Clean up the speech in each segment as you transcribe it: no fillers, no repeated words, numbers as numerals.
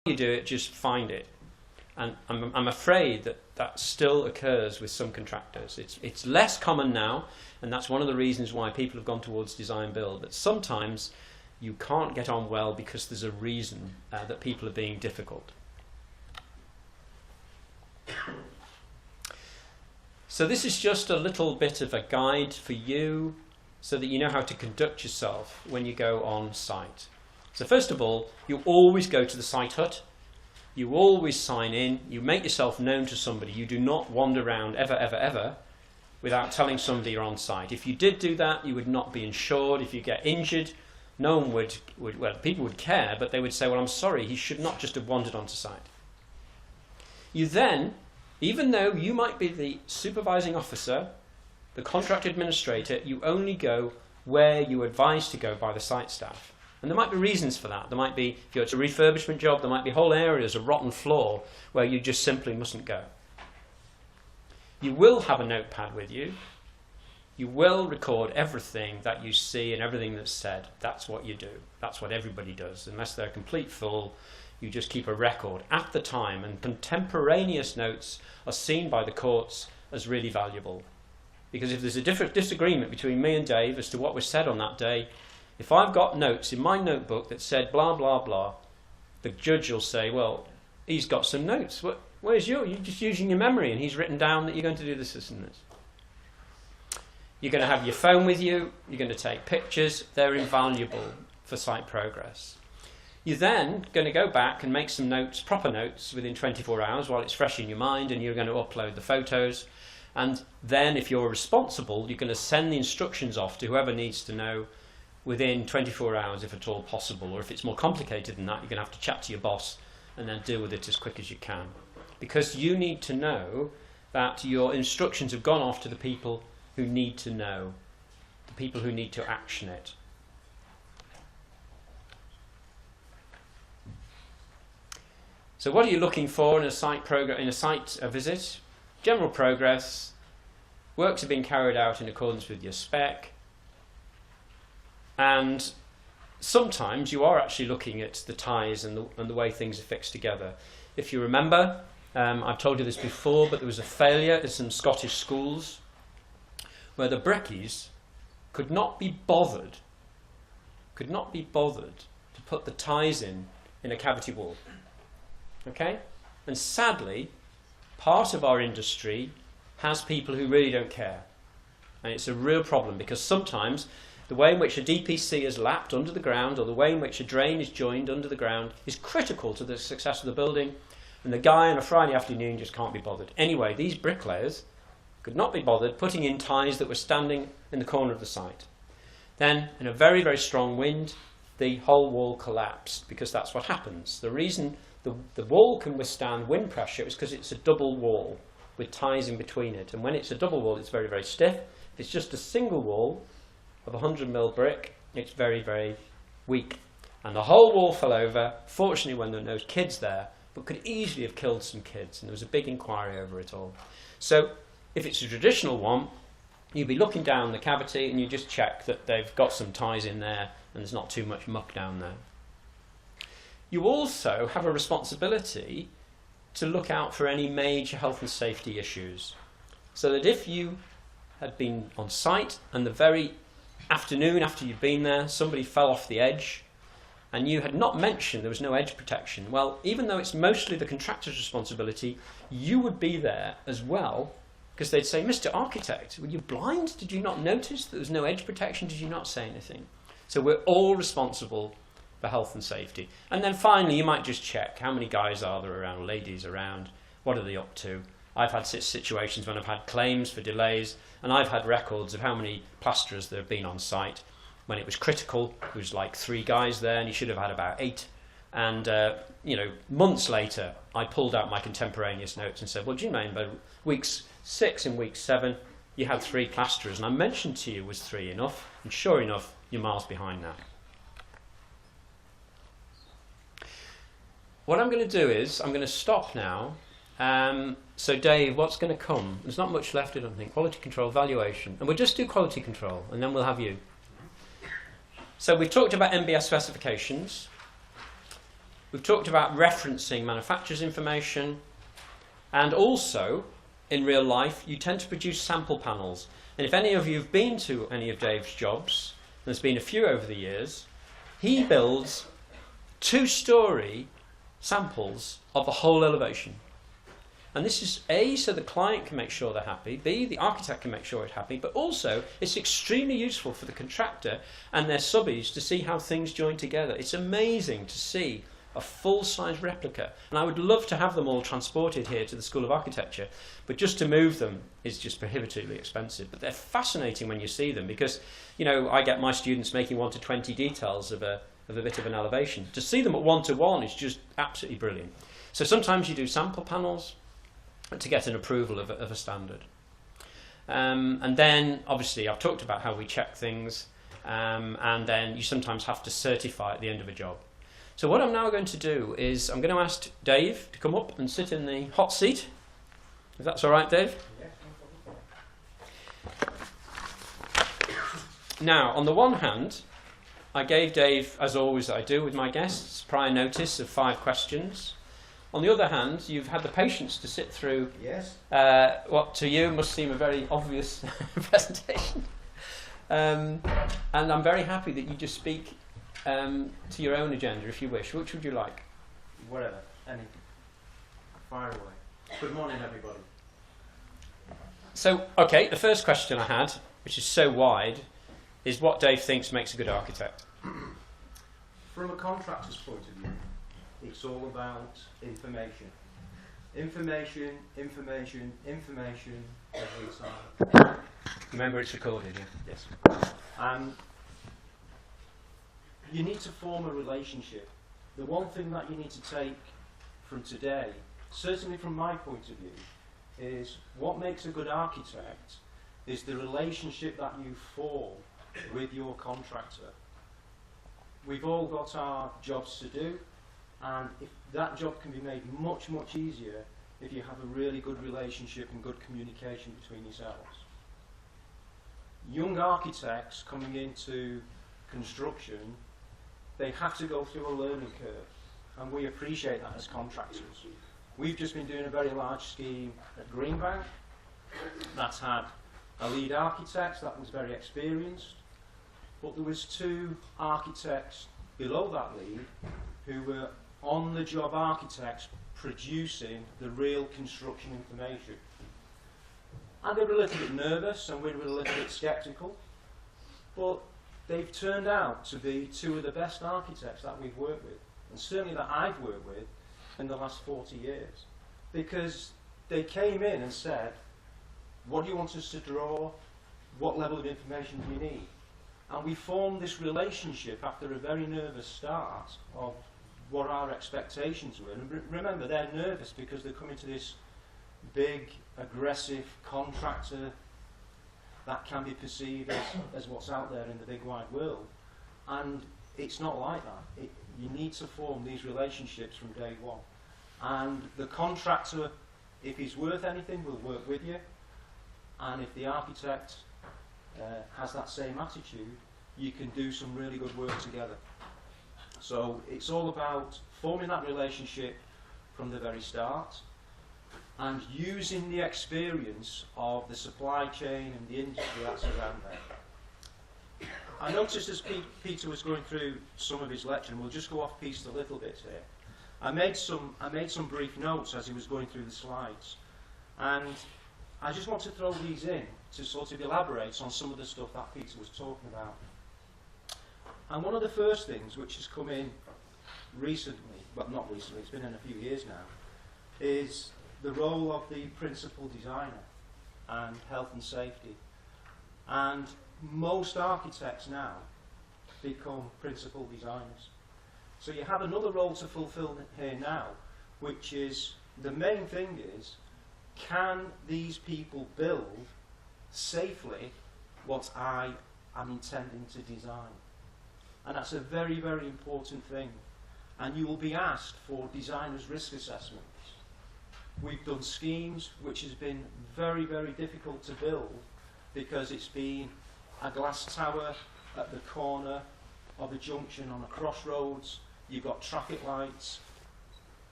you do it, just find it. And I'm afraid that that still occurs with some contractors. It's less common now, and that's one of the reasons why people have gone towards design build. That sometimes you can't get on well because there's a reason that people are being difficult. So this is just a little bit of a guide for you so that you know how to conduct yourself when you go on site. So first of all, you always go to the site hut. You always sign in. You make yourself known to somebody. You do not wander around ever, ever, ever without telling somebody you're on site. If you did do that, you would not be insured. If you get injured, no one would well, people would care, but they would say, well, I'm sorry, he should not just have wandered onto site. You then, even though you might be the supervising officer, the contract administrator, you only go where you're advised to go by the site staff. And there might be reasons for that. There might be, if it's a refurbishment job, there might be whole areas of rotten floor where you just simply mustn't go. You will have a notepad with you. You will record everything that you see and everything that's said. That's what you do. That's what everybody does. Unless they're a complete fool, you just keep a record at the time. And contemporaneous notes are seen by the courts as really valuable. Because if there's a disagreement between me and Dave as to what was said on that day, if I've got notes in my notebook that said blah, blah, blah, the judge will say, well, he's got some notes. Where's yours? You're just using your memory, and he's written down that you're going to do this, this, and this. You're going to have your phone with you. You're going to take pictures. They're invaluable for site progress. You're then going to go back and make some notes, proper notes, within 24 hours while it's fresh in your mind, and you're going to upload the photos. And then, if you're responsible, you're going to send the instructions off to whoever needs to know within 24 hours, if at all possible. Or if it's more complicated than that, you're going to have to chat to your boss and then deal with it as quick as you can. Because you need to know that your instructions have gone off to the people who need to know, the people who need to action it. So what are you looking for in a site visit? General progress, works have been carried out in accordance with your spec, and sometimes you are actually looking at the ties and the way things are fixed together. If you remember, I've told you this before, but there was a failure in some Scottish schools where the brickies could not be bothered to put the ties in a cavity wall. Okay? And sadly, part of our industry has people who really don't care. And it's a real problem, because sometimes the way in which a DPC is lapped under the ground, or the way in which a drain is joined under the ground, is critical to the success of the building, and the guy on a Friday afternoon just can't be bothered. Anyway, these bricklayers could not be bothered putting in ties that were standing in the corner of the site. Then, in a very, very strong wind, the whole wall collapsed, because that's what happens. The reason the wall can withstand wind pressure is because it's a double wall with ties in between it. And when it's a double wall, it's very, very stiff. If it's just a single wall of 100mm brick, it's very, very weak. And the whole wall fell over, fortunately when there were no kids there, but could easily have killed some kids. And there was a big inquiry over it all. So if it's a traditional one, you'd be looking down the cavity and you just check that they've got some ties in there and there's not too much muck down there. You also have a responsibility to look out for any major health and safety issues. So that if you had been on site and the very afternoon after you'd been there, somebody fell off the edge and you had not mentioned there was no edge protection, well, even though it's mostly the contractor's responsibility, you would be there as well, because they'd say, Mr. Architect, were you blind? Did you not notice there was no edge protection? Did you not say anything? So we're all responsible for health and safety. And then finally, you might just check how many guys are there around, ladies around, what are they up to? I've had situations when I've had claims for delays, and I've had records of how many plasterers there have been on site. When it was critical, there was like 3 guys there, and you should have had about 8. And months later, I pulled out my contemporaneous notes and said, well, do you remember weeks 6 and week 7, you had 3 plasterers, and I mentioned to you was 3 enough, and sure enough, you're miles behind now. What I'm going to do is, I'm going to stop now. So Dave, what's going to come? There's not much left, I don't think. Quality control, valuation. And we'll just do quality control, and then we'll have you. So we've talked about MBS specifications. We've talked about referencing manufacturer's information, and also, in real life, you tend to produce sample panels. And if any of you have been to any of Dave's jobs, there's been a few over the years, he builds 2-story samples of the whole elevation. And this is A, so the client can make sure they're happy, B, the architect can make sure it's happy, but also it's extremely useful for the contractor and their subbies to see how things join together. It's amazing to see a full-size replica, and I would love to have them all transported here to the School of Architecture, but just to move them is just prohibitively expensive. But they're fascinating when you see them, because, you know, I get my students making 1 to 20 details of a bit of an elevation. To see them at 1-to-1 is just absolutely brilliant. So sometimes you do sample panels to get an approval of a standard. And then, obviously, I've talked about how we check things, and then you sometimes have to certify at the end of a job. So what I'm now going to do is I'm going to ask Dave to come up and sit in the hot seat, if that's all right, Dave. Now, on the one hand, I gave Dave, as always I do with my guests, prior notice of 5 questions. On the other hand, you've had the patience to sit through what to you must seem a very obvious presentation. And I'm very happy that you just speak to your own agenda, if you wish. Which would you like? Whatever, anything. Fire away. Good morning, everybody. So, okay, the first question I had, which is so wide, is what Dave thinks makes a good architect. From a contractor's point of view, it's all about information. Information, information, information every time. Remember, it's recorded, yeah? Yes. You need to form a relationship. The one thing that you need to take from today, certainly from my point of view, is what makes a good architect is the relationship that you form with your contractor. We've all got our jobs to do, and if that job can be made much, much easier if you have a really good relationship and good communication between yourselves. Young architects coming into construction, they have to go through a learning curve, and we appreciate that as contractors. We've just been doing a very large scheme at Greenbank that's had a lead architect that was very experienced, but there was 2 architects below that lead who were on-the-job architects producing the real construction information. And they were a little bit nervous and we were a little bit sceptical, but they've turned out to be 2 of the best architects that we've worked with, and certainly that I've worked with in the last 40 years, because they came in and said, what do you want us to draw? What level of information do you need? And we formed this relationship after a very nervous start of what our expectations were. And remember, they're nervous because they're coming to this big, aggressive contractor that can be perceived as what's out there in the big wide world. And it's not like that. You need to form these relationships from day one. And the contractor, if he's worth anything, will work with you. And if the architect has that same attitude, you can do some really good work together. So it's all about forming that relationship from the very start and using the experience of the supply chain and the industry that's around there. I noticed as Peter was going through some of his lecture, and we'll just go off piste a little bit here, I made some brief notes as he was going through the slides, and I just want to throw these in to sort of elaborate on some of the stuff that Peter was talking about. And one of the first things which has come in recently, well not recently, it's been in a few years now, is the role of the principal designer and health and safety. And most architects now become principal designers. So you have another role to fulfill here now, which is, the main thing is, can these people build safely what I am intending to design? And that's a very, very important thing. And you will be asked for designers' risk assessments. We've done schemes which has been very, very difficult to build because it's been a glass tower at the corner of a junction on a crossroads. you've got traffic lights,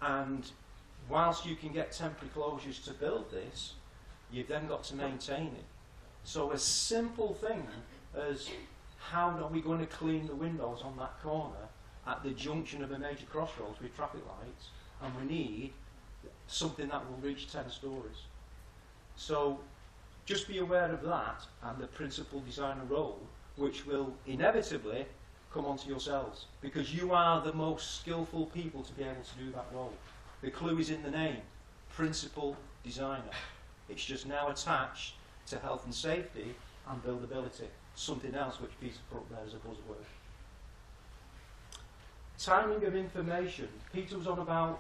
and whilst you can get temporary closures to build this, you've then got to maintain it. So a simple thing as how are we going to clean the windows on that corner at the junction of a major crossroads with traffic lights, and we need something that will reach 10 stories. So just be aware of that and the principal designer role, which will inevitably come onto yourselves, because you are the most skillful people to be able to do that role. The clue is in the name, principal designer. It's just now attached to health and safety and buildability, something else which Peter put up there as a buzzword. Timing of information. Peter was on about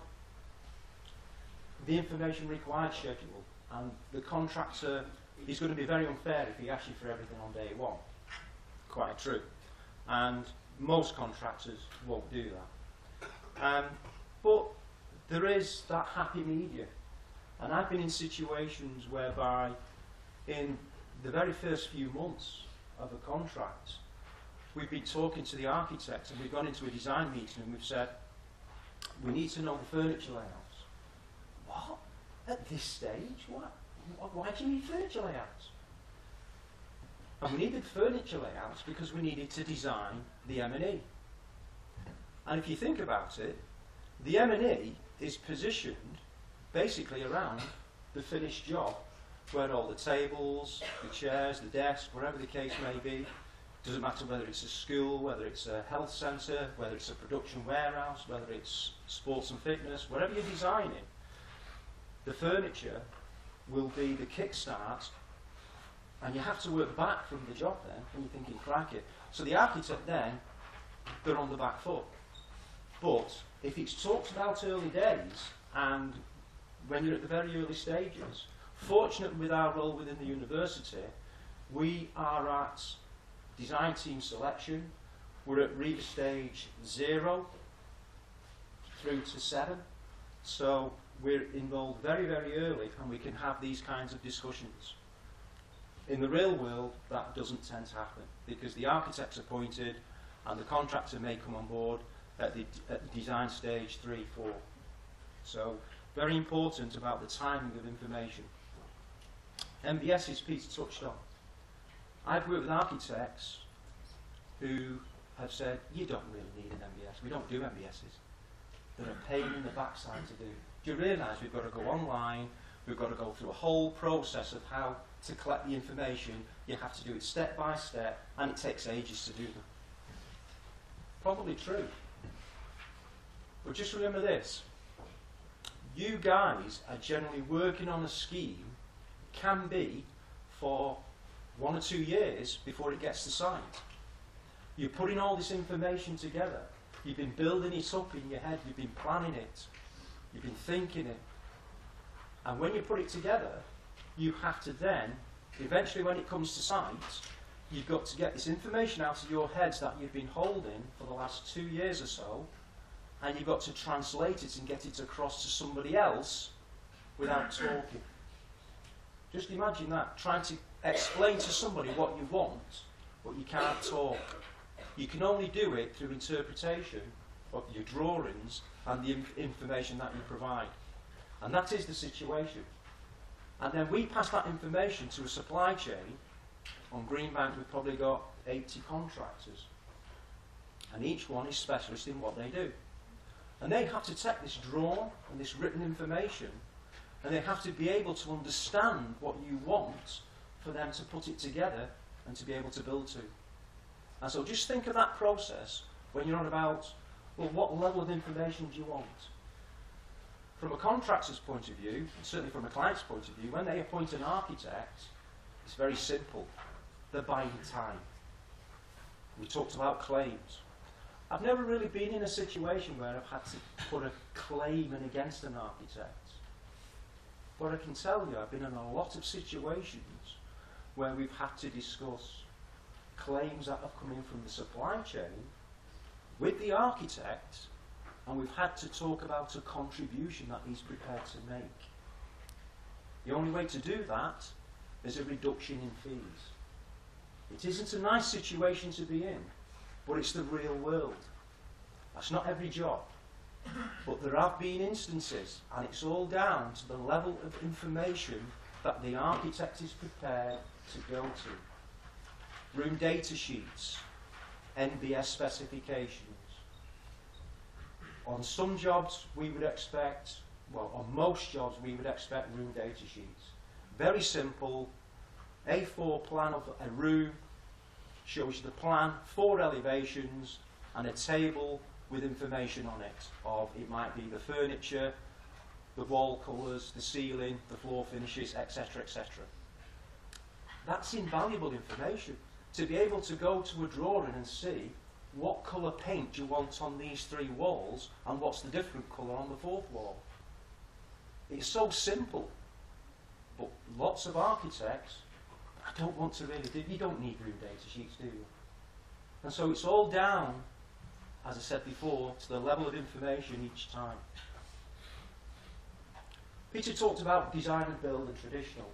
the information required schedule, and the contractor is going to be very unfair if he asks you for everything on day one. Quite true. And most contractors won't do that. But there is that happy medium. And I've been in situations whereby in the very first few months of a contract, we've been talking to the architects and we've gone into a design meeting and we've said, we need to know the furniture layouts. What? At this stage? What? Why do you need furniture layouts? And we needed furniture layouts because we needed to design the M&E. And if you think about it, the M&E is positioned basically around the finished job, where all the tables, the chairs, the desk, whatever the case may be, doesn't matter whether it's a school, whether it's a health centre, whether it's a production warehouse, whether it's sports and fitness, whatever you're designing, the furniture will be the kickstart, and you have to work back from the job then, when you're thinking, crack it. So the architect then, they're on the back foot. But if it's talked about early days, and when you're at the very early stages, fortunately with our role within the university, we are at design team selection, we're at REBA stage 0 through to 7, so we're involved very, very early and we can have these kinds of discussions. In the real world, that doesn't tend to happen because the architect's appointed and the contractor may come on board at the design stage 3, 4. So very important about the timing of information. MBS is Peter touched on. I've worked with architects who have said, you don't really need an MBS. We don't do MBSs. They're a pain in the backside to do. Do you realise we've got to go online, we've got to go through a whole process of how to collect the information, you have to do it step by step, and it takes ages to do them. Probably true. But just remember this, you guys are generally working on a scheme, can be for 1 or 2 years before it gets to site. You're putting all this information together, you've been building it up in your head, you've been planning it, you've been thinking it, and when you put it together, you have to then, eventually when it comes to site, you've got to get this information out of your heads that you've been holding for the last 2 years or so, and you've got to translate it and get it across to somebody else without talking. Just imagine that, trying to explain to somebody what you want, but you can't talk. You can only do it through interpretation of your drawings and the information that you provide. And that is the situation. And then we pass that information to a supply chain. On Greenbank we've probably got 80 contractors. And each one is specialist in what they do. And they have to take this drawn and this written information, and they have to be able to understand what you want for them to put it together and to be able to build to. And so just think of that process when you're on about, well, what level of information do you want? From a contractor's point of view, and certainly from a client's point of view, when they appoint an architect, it's very simple. They're buying time. We talked about claims. I've never really been in a situation where I've had to put a claim in against an architect. But I can tell you, I've been in a lot of situations where we've had to discuss claims that have come in from the supply chain with the architect, and we've had to talk about a contribution that he's prepared to make. The only way to do that is a reduction in fees. It isn't a nice situation to be in, but it's the real world. That's not every job. But there have been instances, and it's all down to the level of information that the architect is prepared to go to. Room data sheets, NBS specifications. On some jobs we would expect, well, on most jobs we would expect room data sheets. Very simple, A4 plan of a room, shows you the plan, 4 elevations, and a table with information on it. Of it might be the furniture, the wall colours, the ceiling, the floor finishes, etc., etc. That's invaluable information. To be able to go to a drawing and see what colour paint you want on these 3 walls and what's the different colour on the 4th wall. It's so simple, but lots of architects, I don't want to really do, you don't need room data sheets, do you? And so it's all down, as I said before, to the level of information each time. Peter talked about design and build and traditional.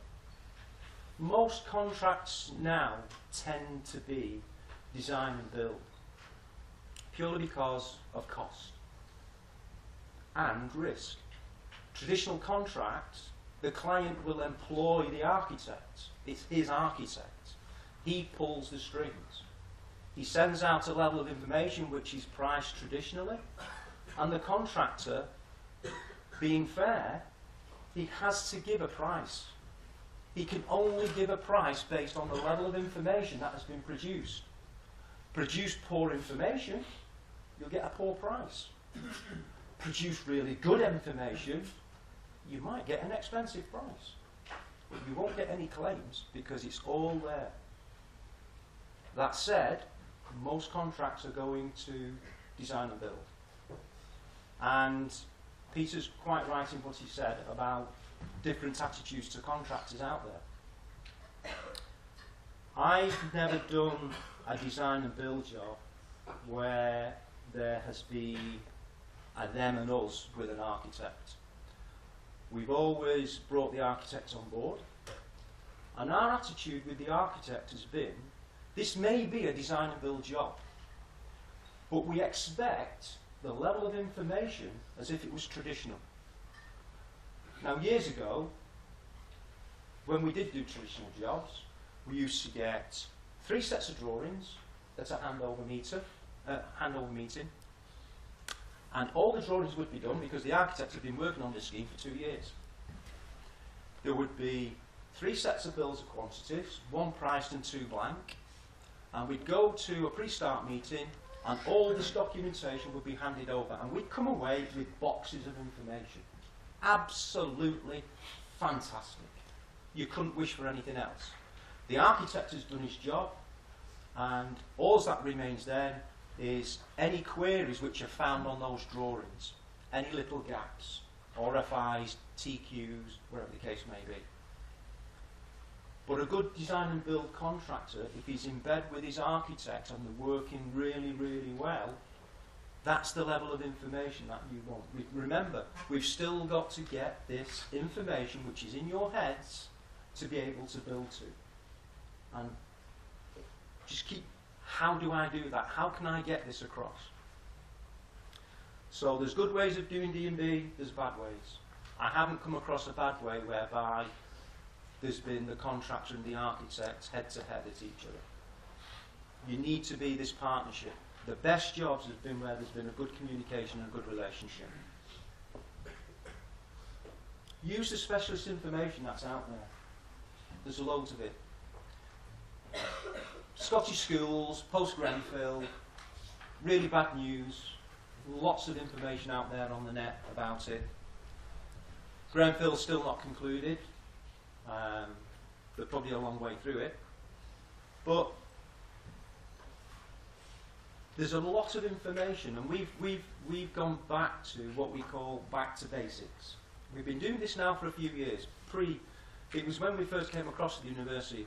Most contracts now tend to be design and build, purely because of cost and risk. Traditional contracts, the client will employ the architect. It's his architect. He pulls the strings. He sends out a level of information which is priced traditionally, and the contractor, being fair, he has to give a price. He can only give a price based on the level of information that has been produced. Produce poor information, you'll get a poor price. Produce really good information, you might get an expensive price. But you won't get any claims because it's all there. That said, most contracts are going to design and build. And Peter's quite right in what he said about different attitudes to contractors out there. I've never done a design and build job where there has been a them and us with an architect. We've always brought the architect on board, and our attitude with the architect has been, this may be a design and build job, but we expect the level of information as if it was traditional. Now, years ago, when we did do traditional jobs, we used to get 3 sets of drawings at a handover meeting, and all the drawings would be done because the architects had been working on this scheme for 2 years. There would be 3 sets of bills of quantities, 1 priced and 2 blank, and we'd go to a pre-start meeting and all this documentation would be handed over, and we'd come away with boxes of information. Absolutely fantastic. You couldn't wish for anything else. The architect has done his job, and all that remains then is any queries which are found on those drawings, any little gaps, RFIs, TQs, whatever the case may be. But a good design and build contractor, if he's in bed with his architect and they're working really, really well, that's the level of information that you want. Remember, we've still got to get this information which is in your heads to be able to build to. And just keep, how do I do that? How can I get this across? So there's good ways of doing D&B, there's bad ways. I haven't come across a bad way whereby there's been the contractor and the architect head to head at each other. You need to be this partnership. The best jobs have been where there's been a good communication and a good relationship. Use the specialist information that's out there. There's loads of it. Scottish schools, post-Grenfell, really bad news, lots of information out there on the net about it. Grenfell's still not concluded. They're probably a long way through it. But there's a lot of information, and we've gone back to what we call back to basics. We've been doing this now for a few years. It was when we first came across the university.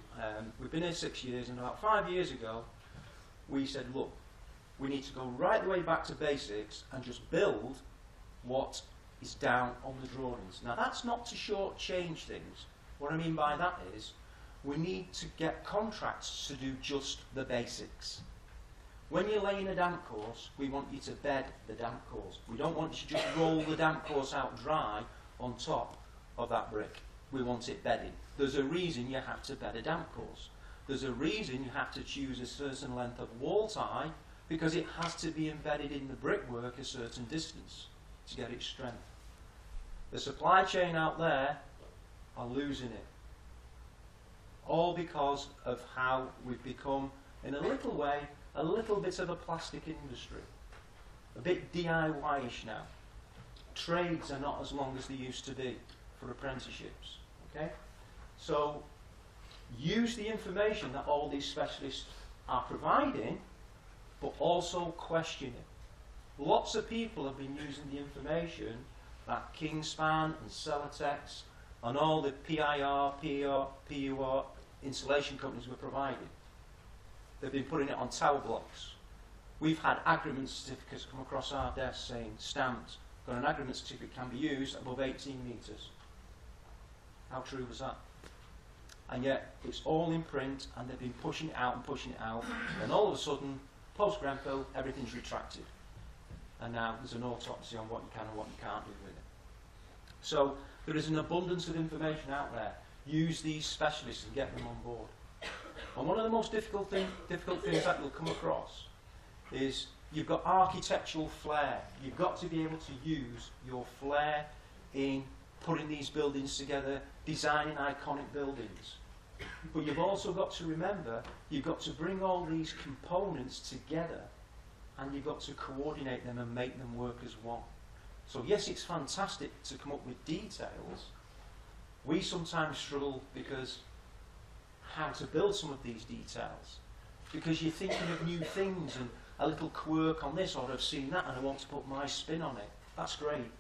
We've been here 6 years, and about 5 years ago, we said, look, we need to go right the way back to basics and just build what is down on the drawings. Now, that's not to shortchange things. What I mean by that is, we need to get contracts to do just the basics. When you're laying a damp course, we want you to bed the damp course. We don't want you to just roll the damp course out dry on top of that brick. We want it bedded. There's a reason you have to bed a damp course. There's a reason you have to choose a certain length of wall tie, because it has to be embedded in the brickwork a certain distance to get its strength. The supply chain out there are losing it. All because of how we've become, in a little way, a little bit of a plastic industry. A bit DIY-ish now. Trades are not as long as they used to be for apprenticeships. Okay? So, use the information that all these specialists are providing, but also question it. Lots of people have been using the information that Kingspan and Celotex and all the PIR, PUR installation companies were providing. They've been putting it on tower blocks. We've had agreement certificates come across our desk saying, stamped, got an agreement certificate can be used above 18 metres. How true was that? And yet, it's all in print, and they've been pushing it out and pushing it out, and all of a sudden, post-Grenfell, everything's retracted. And now there's an autopsy on what you can and what you can't do with it. So, there is an abundance of information out there. Use these specialists and get them on board. And one of the most difficult things that you'll come across is you've got architectural flair. You've got to be able to use your flair in putting these buildings together, designing iconic buildings. But you've also got to remember, you've got to bring all these components together, and you've got to coordinate them and make them work as one. So yes, it's fantastic to come up with details. We sometimes struggle because how to build some of these details. Because you're thinking of new things and a little quirk on this, or I've seen that and I want to put my spin on it. That's great.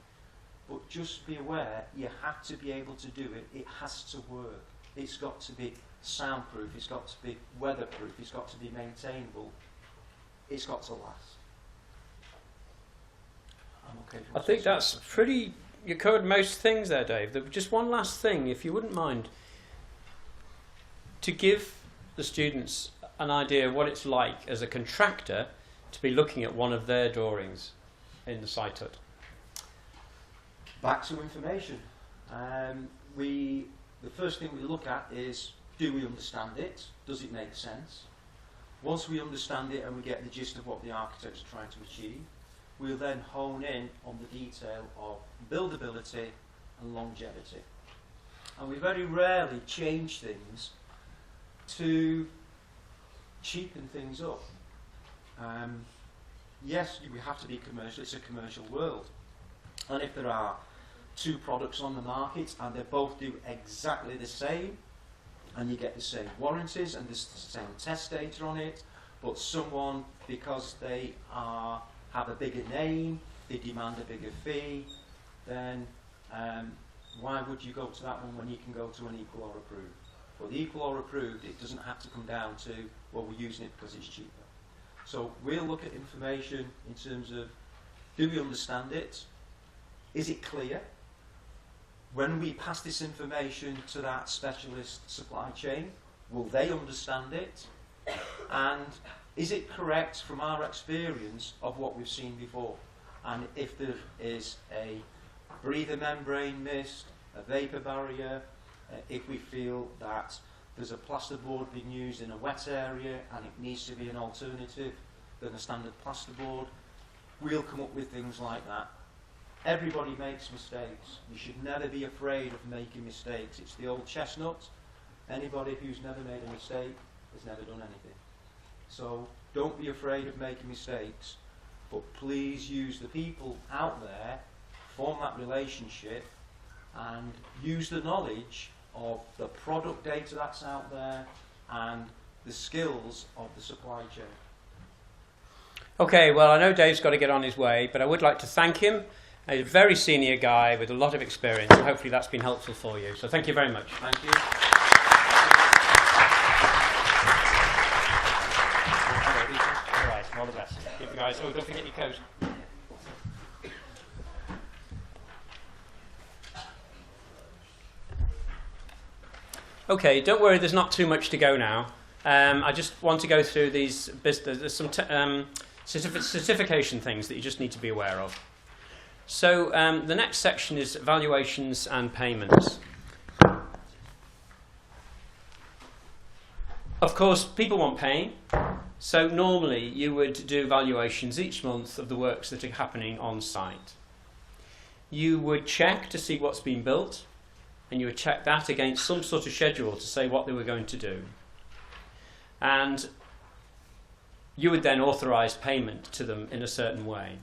But just be aware, you have to be able to do it. It has to work. It's got to be soundproof. It's got to be weatherproof. It's got to be maintainable. It's got to last. I'm okay. I think that's pretty... You covered most things there, Dave. Just one last thing, if you wouldn't mind, to give the students an idea of what it's like as a contractor to be looking at one of their drawings in the site hut. Back to information. The first thing we look at is, do we understand it? Does it make sense? Once we understand it and we get the gist of what the architects are trying to achieve, we'll then hone in on the detail of buildability and longevity. And we very rarely change things to cheapen things up. Yes, we have to be commercial. It's a commercial world. And if there are two products on the market and they both do exactly the same, and you get the same warranties and there's the same test data on it, but someone, because they have a bigger name, they demand a bigger fee, then why would you go to that one when you can go to an equal or approved? For the equal or approved, it doesn't have to come down to, well, we're using it because it's cheaper. So we'll look at information in terms of, do we understand it? Is it clear? When we pass this information to that specialist supply chain, will they understand it? And is it correct from our experience of what we've seen before? And if there is a breather membrane missed, a vapour barrier, if we feel that there's a plasterboard being used in a wet area and it needs to be an alternative than a standard plasterboard, we'll come up with things like that. Everybody makes mistakes. You should never be afraid of making mistakes. It's the old chestnut. Anybody who's never made a mistake has never done anything. So don't be afraid of making mistakes, but please use the people out there, form that relationship, and use the knowledge of the product data that's out there and the skills of the supply chain. Okay, well, I know Dave's got to get on his way, but I would like to thank him. He's a very senior guy with a lot of experience, and hopefully that's been helpful for you. So thank you very much. Thank you. All right, all the best. Give you guys. Oh, don't forget your coat. Okay, don't worry, there's not too much to go now. I just want to go through these. There's some certification things that you just need to be aware of. So the next section is valuations and payments. Of course, people want paying, so normally you would do valuations each month of the works that are happening on site. You would check to see what's been built, and you would check that against some sort of schedule to say what they were going to do. And you would then authorise payment to them in a certain way.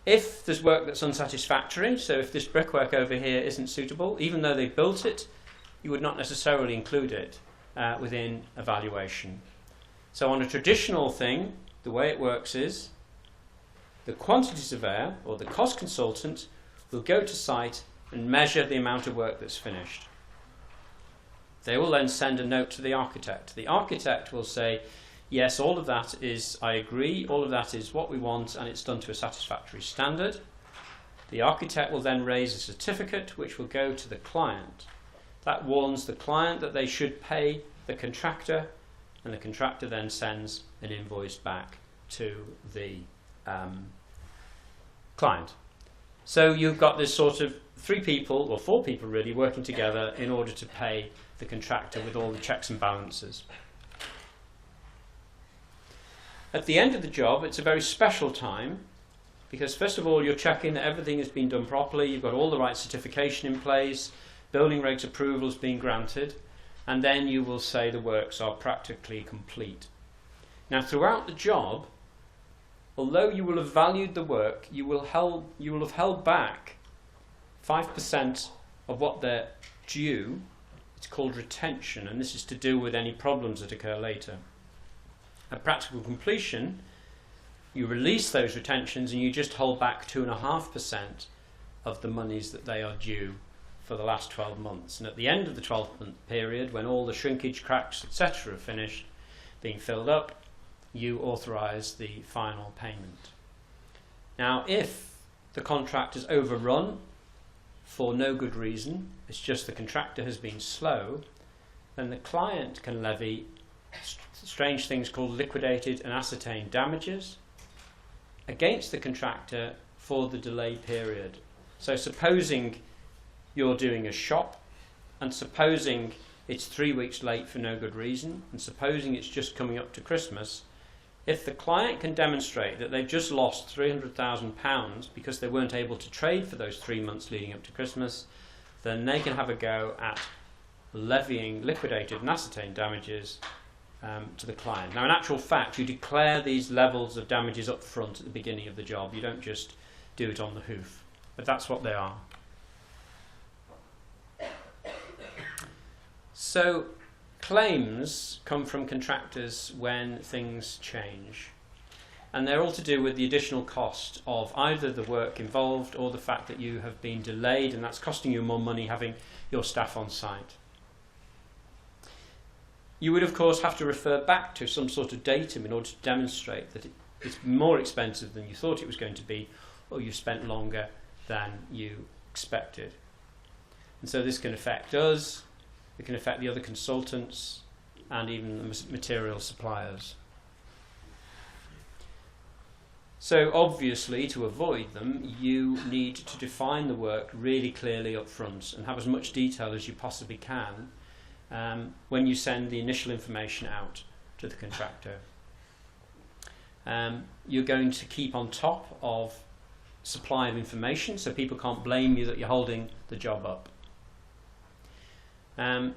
If there's work that's unsatisfactory, so if this brickwork over here isn't suitable, even though they built it, you would not necessarily include it within a valuation. So on a traditional thing, the way it works is the quantity surveyor or the cost consultant will go to site and measure the amount of work that's finished. They will then send a note to the architect. The architect will say, yes, all of that is, I agree, all of that is what we want and it's done to a satisfactory standard. The architect will then raise a certificate which will go to the client. That warns the client that they should pay the contractor, and the contractor then sends an invoice back to the client. So you've got this sort of 3 people, or 4 people really, working together in order to pay the contractor with all the checks and balances. At the end of the job, it's a very special time, because first of all you're checking that everything has been done properly, you've got all the right certification in place, building regs approval has been granted, and then you will say the works are practically complete. Now throughout the job, although you will have valued the work, you will have held back 5% of what they're due. It's called retention, and this is to do with any problems that occur later. At practical completion, you release those retentions and you just hold back 2.5% of the monies that they are due for the last 12 months. And at the end of the 12-month period, when all the shrinkage, cracks, etc. are finished, being filled up, you authorise the final payment. Now, if the contract is overrun for no good reason, it's just the contractor has been slow, then the client can levy strange things called liquidated and ascertained damages against the contractor for the delay period. So supposing you're doing a shop, and supposing it's 3 weeks late for no good reason, and supposing it's just coming up to Christmas, if the client can demonstrate that they've just lost £300,000 because they weren't able to trade for those 3 months leading up to Christmas, then they can have a go at levying liquidated and ascertained damages to the client. Now in actual fact, you declare these levels of damages up front at the beginning of the job. You don't just do it on the hoof, but that's what they are. So claims come from contractors when things change, and they're all to do with the additional cost of either the work involved or the fact that you have been delayed, and that's costing you more money having your staff on site. You would of course have to refer back to some sort of datum in order to demonstrate that it's more expensive than you thought it was going to be, or you spent longer than you expected. And so this can affect us, it can affect the other consultants, and even the material suppliers. So obviously, to avoid them, you need to define the work really clearly up front and have as much detail as you possibly can when you send the initial information out to the contractor. You're going to keep on top of supply of information, so people can't blame you that you're holding the job up.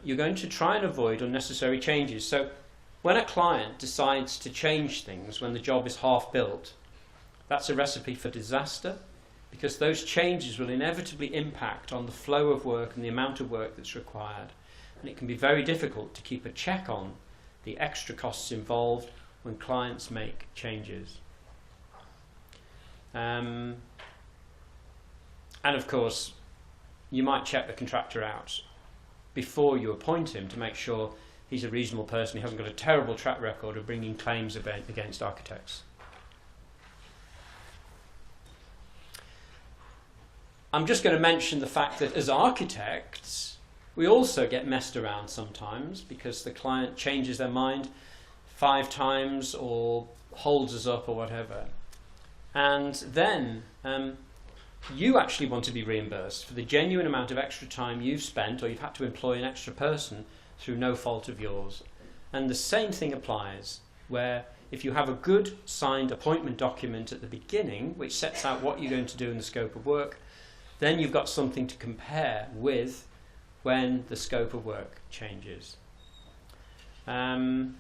You're going to try and avoid unnecessary changes. So when a client decides to change things when the job is half built, that's a recipe for disaster, because those changes will inevitably impact on the flow of work and the amount of work that's required. And it can be very difficult to keep a check on the extra costs involved when clients make changes. And of course, you might check the contractor out before you appoint him to make sure he's a reasonable person, he hasn't got a terrible track record of bringing claims against architects. I'm just going to mention the fact that as architects, We also get messed around sometimes because the client changes their mind 5 times or holds us up or whatever. And then you actually want to be reimbursed for the genuine amount of extra time you've spent, or you've had to employ an extra person through no fault of yours. And the same thing applies, where if you have a good signed appointment document at the beginning, which sets out what you're going to do in the scope of work, then you've got something to compare with when the scope of work changes. And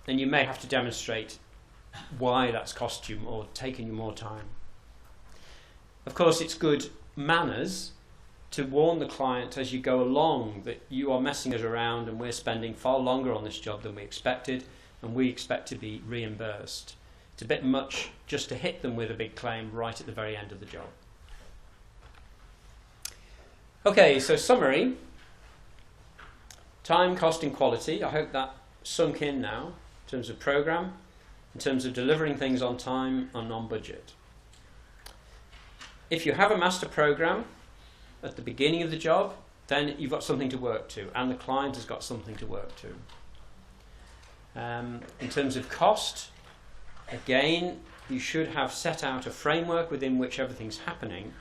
you may have to demonstrate why that's cost you or taken you more time. Of course, it's good manners to warn the client as you go along that you are messing us around and we're spending far longer on this job than we expected, and we expect to be reimbursed. It's a bit much just to hit them with a big claim right at the very end of the job. Okay, so summary. Time, cost and quality. I hope that sunk in now in terms of programme, in terms of delivering things on time and on budget. If you have a master programme at the beginning of the job, then you've got something to work to, and the client has got something to work to. In terms of cost, again, you should have set out a framework within which everything's happening,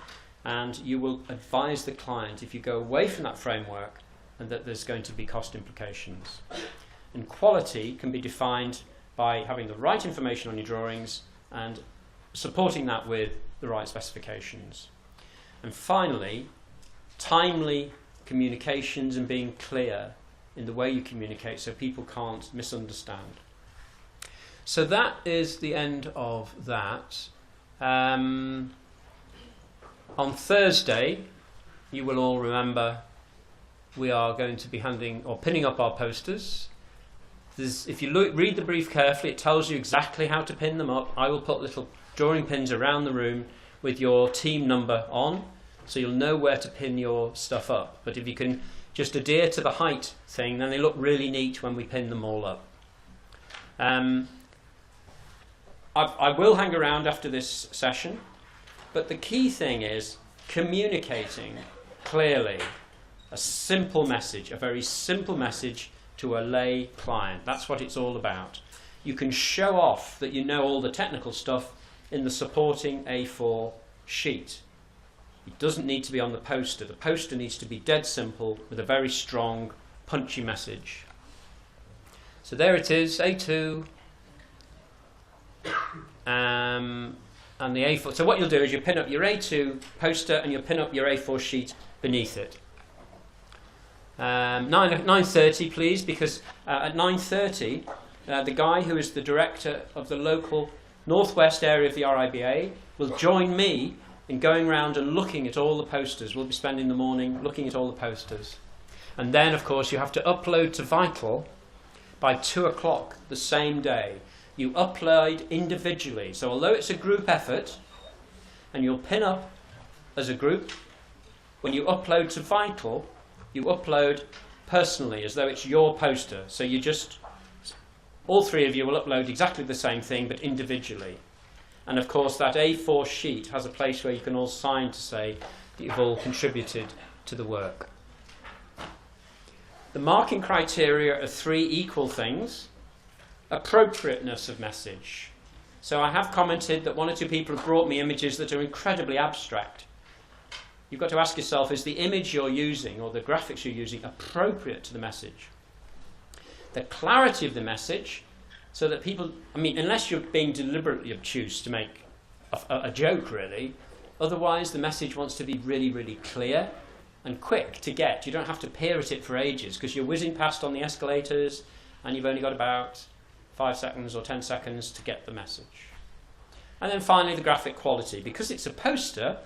and you will advise the client if you go away from that framework and that there's going to be cost implications. And quality can be defined by having the right information on your drawings and supporting that with the right specifications. And finally, timely communications and being clear in the way you communicate so people can't misunderstand. So that is the end of that. On Thursday, you will all remember, we are going to be handing or pinning up our posters. If you read the brief carefully, it tells you exactly how to pin them up. I will put little drawing pins around the room with your team number on, so you'll know where to pin your stuff up. But if you can just adhere to the height thing, then they look really neat when we pin them all up. I will hang around after this session, but the key thing is communicating clearly a simple message, a very simple message to a lay client. That's what it's all about. You can show off that you know all the technical stuff in the supporting A4 sheet. It doesn't need to be on the poster. The poster needs to be dead simple with a very strong, punchy message. So there it is, A2, and the A4. So what you'll do is you pin up your A2 poster and you'll pin up your A4 sheet beneath it. 9:30 please, because at 9:30 the guy who is the director of the local northwest area of the RIBA will join me in going round and looking at all the posters. We'll be spending the morning looking at all the posters. And then of course you have to upload to Vital by 2 o'clock the same day. You upload individually, so although it's a group effort and you'll pin up as a group, when you upload to Vital you upload personally as though it's your poster. So you just, all 3 of you will upload exactly the same thing but individually. And of course that A4 sheet has a place where you can all sign to say that you've all contributed to the work. The marking criteria are 3 equal things. Appropriateness of message. So I have commented that 1 or 2 people have brought me images that are incredibly abstract. You've got to ask yourself, is the image you're using or the graphics you're using appropriate to the message? The clarity of the message, so that people, I mean, unless you're being deliberately obtuse to make a joke really, otherwise the message wants to be really, really clear and quick to get. You don't have to peer at it for ages because you're whizzing past on the escalators and you've only got about 5 seconds or 10 seconds to get the message. And then finally the graphic quality. Because it's a poster,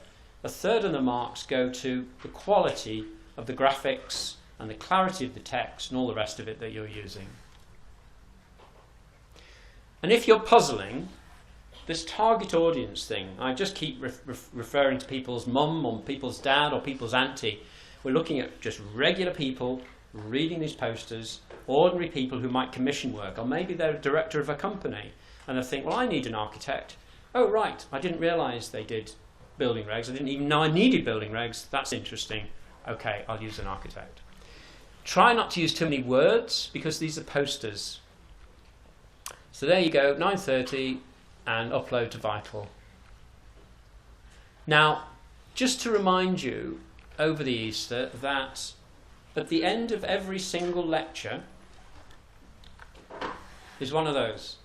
1/3 of the marks go to the quality of the graphics and the clarity of the text and all the rest of it that you're using. And if you're puzzling, this target audience thing, I just keep referring to people's mum or people's dad or people's auntie. We're looking at just regular people reading these posters, ordinary people who might commission work, or maybe they're a director of a company and they think, well, I need an architect. Oh right, I didn't realise they did building regs. I didn't even know I needed building regs. That's interesting. Okay, I'll use an architect. Try not to use too many words because these are posters. So there you go, 9:30 and upload to Vital. Now, just to remind you over the Easter that at the end of every single lecture is one of those.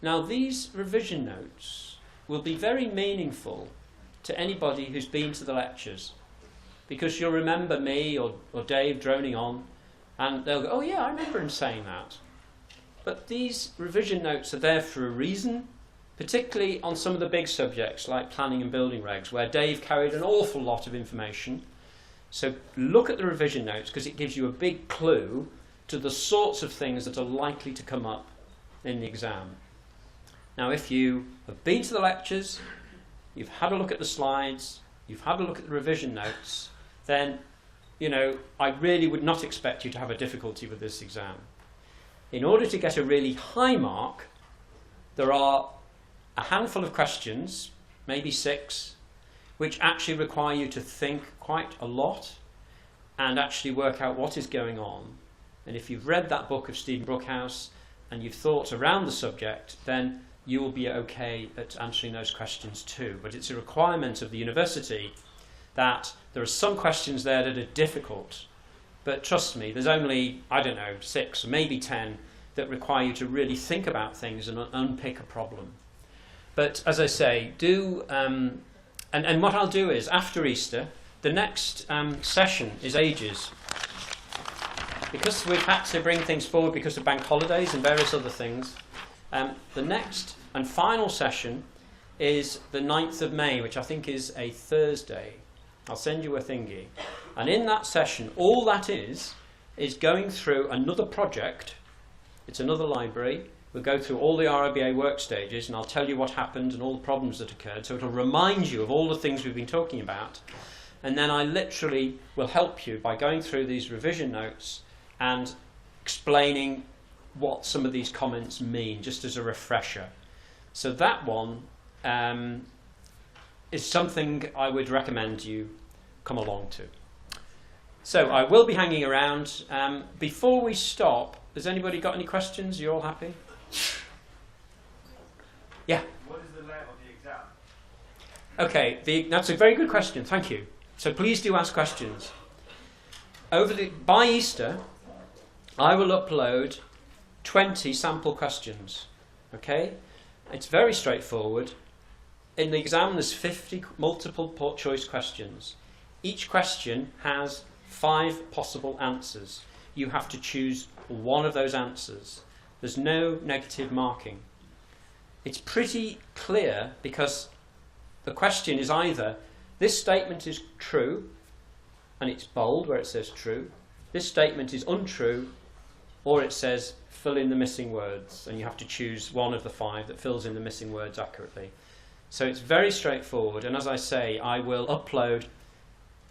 Now, these revision notes will be very meaningful to anybody who's been to the lectures, because you'll remember me or Dave droning on, and they'll go, oh yeah, I remember him saying that. But these revision notes are there for a reason, particularly on some of the big subjects like planning and building regs, where Dave carried an awful lot of information. So look at the revision notes, because it gives you a big clue to the sorts of things that are likely to come up in the exam. Now, if you have been to the lectures, you've had a look at the slides, you've had a look at the revision notes, then, you know, I really would not expect you to have a difficulty with this exam. In order to get a really high mark, there are a handful of questions, maybe 6, which actually require you to think quite a lot and actually work out what is going on. And if you've read that book of Stephen Brookhouse and you've thought around the subject, then you will be okay at answering those questions too. But it's a requirement of the university that there are some questions there that are difficult. But trust me, there's only, I don't know, 6 or maybe 10 that require you to really think about things and unpick a problem. But as I say, and what I'll do is, after Easter, the next session is ages. Because we've had to bring things forward because of bank holidays and various other things, the next and final session is the 9th of May, which I think is a Thursday. I'll send you a thingy. And in that session, all that is going through another project. It's another library. We'll go through all the RIBA work stages, and I'll tell you what happened and all the problems that occurred. So it'll remind you of all the things we've been talking about. And then I literally will help you by going through these revision notes and explaining what some of these comments mean, just as a refresher. So that one is something I would recommend you come along to. So I will be hanging around. Before we stop, has anybody got any questions? You all happy? Yeah? What is the layout of the exam? Okay, that's a very good question, thank you. So please do ask questions. By Easter, I will upload 20 sample questions. Okay? It's very straightforward. In the exam, there's 50 multiple choice questions. Each question has 5 possible answers. You have to choose one of those answers. There's no negative marking. It's pretty clear because the question is either this statement is true, and it's bold where it says true, this statement is untrue, or it says fill in the missing words, and you have to choose one of the 5 that fills in the missing words accurately. So it's very straightforward, and as I say, I will upload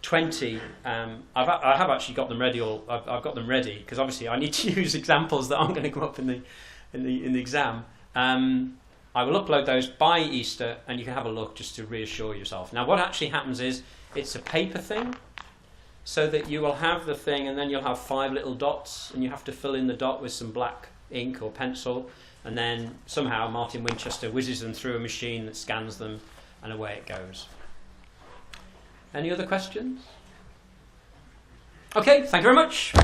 20. I have actually got them ready. I've got them ready because obviously I need to use examples that aren't going to come up in the exam. I will upload those by Easter, and you can have a look just to reassure yourself. Now, what actually happens is it's a paper thing, so that you will have the thing, and then you'll have 5 little dots, and you have to fill in the dot with some black ink or pencil, and then somehow Martin Winchester whizzes them through a machine that scans them, and away it goes. Any other questions? Okay, thank you very much.